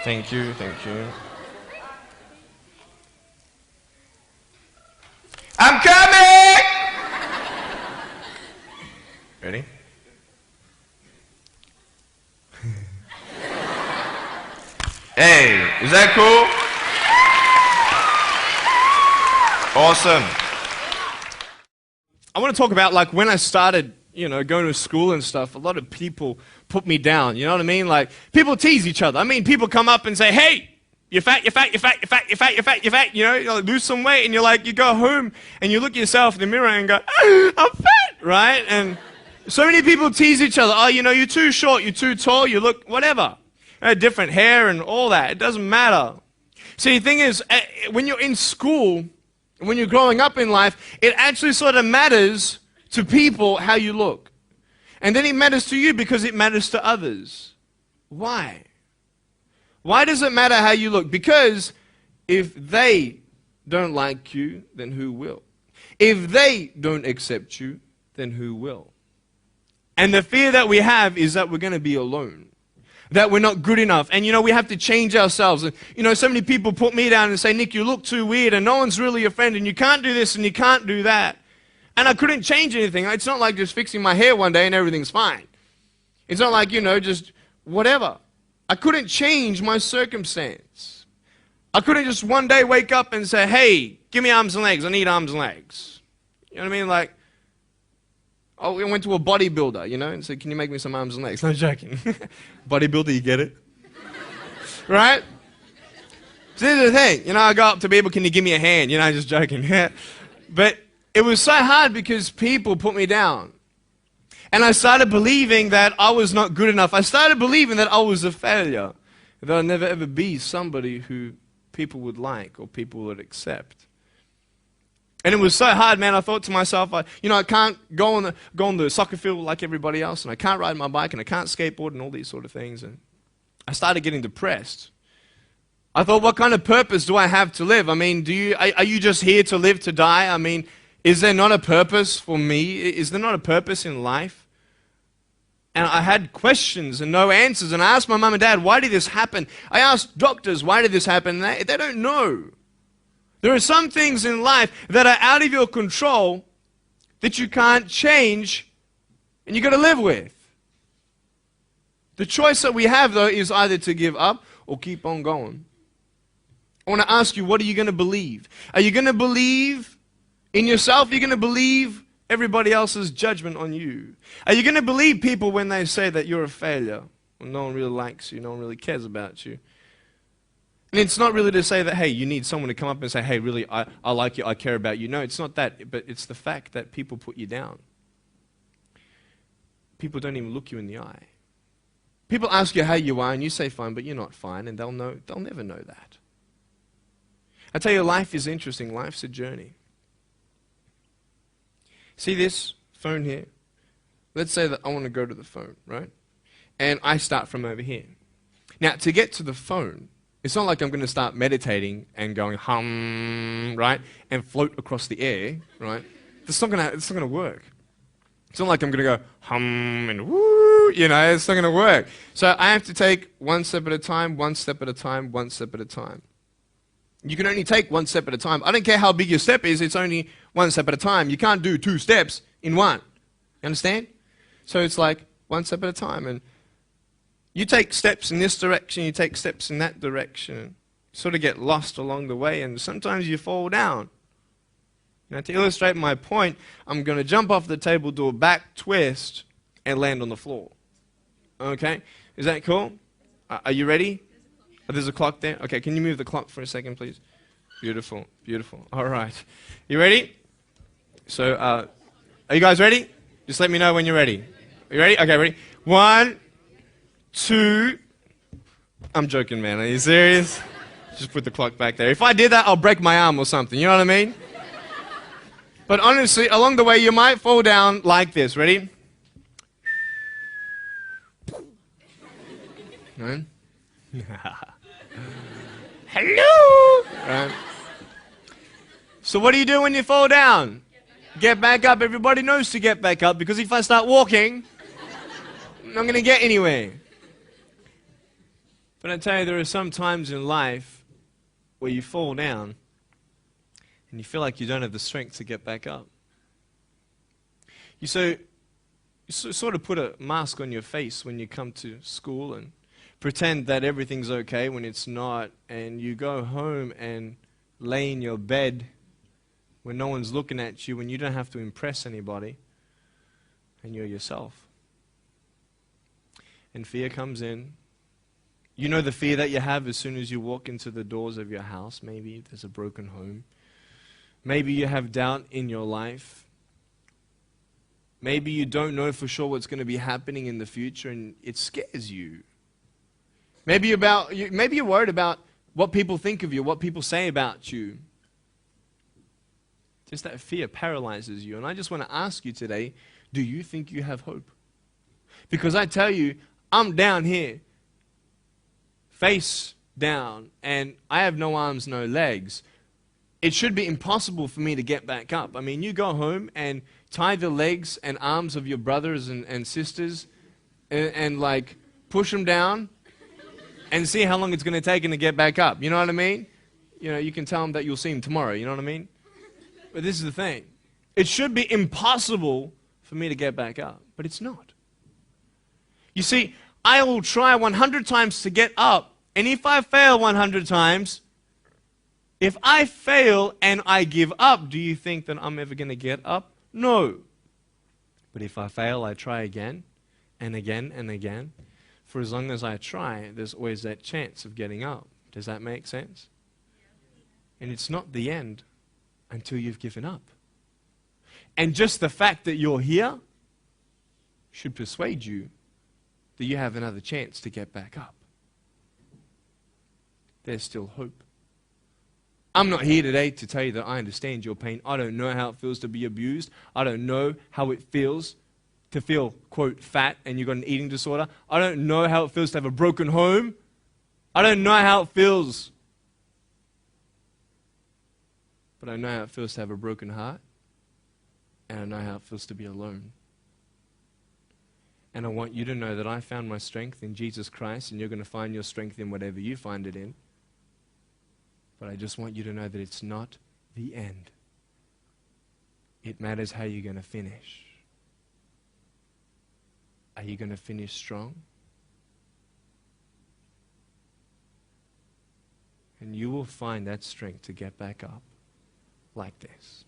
Thank you, thank you. I'm coming! Ready? Hey, is that cool? Awesome. I want to talk about like when I started, going to school and stuff, a lot of people put me down, you know what I mean? Like, people tease each other. I mean, people come up and say, hey, you're fat, you're fat, you're fat, you're fat, you're fat, you're fat, you're fat, you like, lose some weight, and you go home and you look at yourself in the mirror and go, I'm fat, right? And so many people tease each other. Oh, you're too short, you're too tall, you look whatever. Different hair and all that. It doesn't matter. See, the thing is, when you're in school, when you're growing up in life, it actually sort of matters to people how you look. And then it matters to you because it matters to others. Why? Why does it matter how you look? Because if they don't like you, then who will? If they don't accept you, then who will? And the fear that we have is that we're going to be alone. That we're not good enough. And we have to change ourselves. And so many people put me down and say, Nick, you look too weird and no one's really your friend and you can't do this and you can't do that. And I couldn't change anything. It's not like just fixing my hair one day and everything's fine. It's not like, just whatever. I couldn't change my circumstance. I couldn't just one day wake up and say, hey, give me arms and legs. I need arms and legs. You know what I mean? Like, I went to a bodybuilder, and said, can you make me some arms and legs? No joking. Bodybuilder, you get it? Right? So this is the thing. I go up to people, can you give me a hand? Just joking. But it was so hard because people put me down. And I started believing that I was not good enough. I started believing that I was a failure. That I'd never ever be somebody who people would like or people would accept. And it was so hard, man. I thought to myself, I can't go on the soccer field like everybody else, and I can't ride my bike, and I can't skateboard, and all these sort of things. And I started getting depressed. I thought, what kind of purpose do I have to live? I mean, are you just here to live to die? I mean, is there not a purpose for me? Is there not a purpose in life? And I had questions and no answers. And I asked my mum and dad, why did this happen? I asked doctors, why did this happen? And they don't know. There are some things in life that are out of your control that you can't change and you've got to live with. The choice that we have, though, is either to give up or keep on going. I want to ask you, what are you going to believe? Are you going to believe in yourself? Are you going to believe everybody else's judgment on you? Are you going to believe people when they say that you're a failure? When no one really likes you, no one really cares about you. And it's not really to say that, hey, you need someone to come up and say, hey, really, I like you, I care about you. No, it's not that, but it's the fact that people put you down. People don't even look you in the eye. People ask you how you are, and you say fine, but you're not fine, and they'll never know that. I tell you, life is interesting. Life's a journey. See this phone here? Let's say that I want to go to the phone, right? And I start from over here. Now, to get to the phone, it's not like I'm going to start meditating and going hum, right? And float across the air, right? It's not going to work. It's not like I'm going to go hum and woo, it's not going to work. So I have to take one step at a time, one step at a time, one step at a time. You can only take one step at a time. I don't care how big your step is, it's only one step at a time. You can't do 2 steps in one. You understand? So it's like one step at a time. And you take steps in this direction, you take steps in that direction. You sort of get lost along the way, and sometimes you fall down. Now, to illustrate my point, I'm going to jump off the table, do a back twist, and land on the floor. Okay? Is that cool? Are you ready? Oh, there's a clock there? Okay, can you move the clock for a second, please? Beautiful, beautiful. All right. You ready? So, are you guys ready? Just let me know when you're ready. Are you ready? Okay, ready? 1, 2. I'm joking, man. Are you serious? Just put the clock back there. If I did that, I'll break my arm or something. You know what I mean? But honestly, along the way, you might fall down like this. Ready? Right? Hello! Right. So what do you do when you fall down? Get back up. Everybody knows to get back up, because if I start walking, I'm not going to get anywhere. But I tell you, there are some times in life where you fall down and you feel like you don't have the strength to get back up. You sort of put a mask on your face when you come to school and pretend that everything's okay when it's not, and you go home and lay in your bed when no one's looking at you, when you don't have to impress anybody, and you're yourself. And fear comes in. You know the fear that you have as soon as you walk into the doors of your house. Maybe there's a broken home. Maybe you have doubt in your life. Maybe you don't know for sure what's going to be happening in the future, and it scares you. Maybe you're worried about what people think of you, what people say about you. Just that fear paralyzes you. And I just want to ask you today, do you think you have hope? Because I tell you, I'm down here, face down, and I have no arms, no legs. It should be impossible for me to get back up. I mean, you go home and tie the legs and arms of your brothers and sisters and like push them down and see how long it's going to take them to get back up. You know what I mean? You know, you can tell them that you'll see them tomorrow. You know what I mean? But this is the thing. It should be impossible for me to get back up, but it's not. You see, I will try 100 times to get up, and if I fail 100 times, if I fail and I give up, do you think that I'm ever going to get up? No. But if I fail, I try again and again and again. For as long as I try, there's always that chance of getting up. Does that make sense? And it's not the end until you've given up. And just the fact that you're here should persuade you that you have another chance to get back up. There's still hope. I'm not here today to tell you that I understand your pain. I don't know how it feels to be abused. I don't know how it feels to feel, quote, fat and you've got an eating disorder. I don't know how it feels to have a broken home. I don't know how it feels. But I know how it feels to have a broken heart. And I know how it feels to be alone. And I want you to know that I found my strength in Jesus Christ, and you're going to find your strength in whatever you find it in. But I just want you to know that it's not the end. It matters how you're going to finish. Are you going to finish strong? And you will find that strength to get back up like this.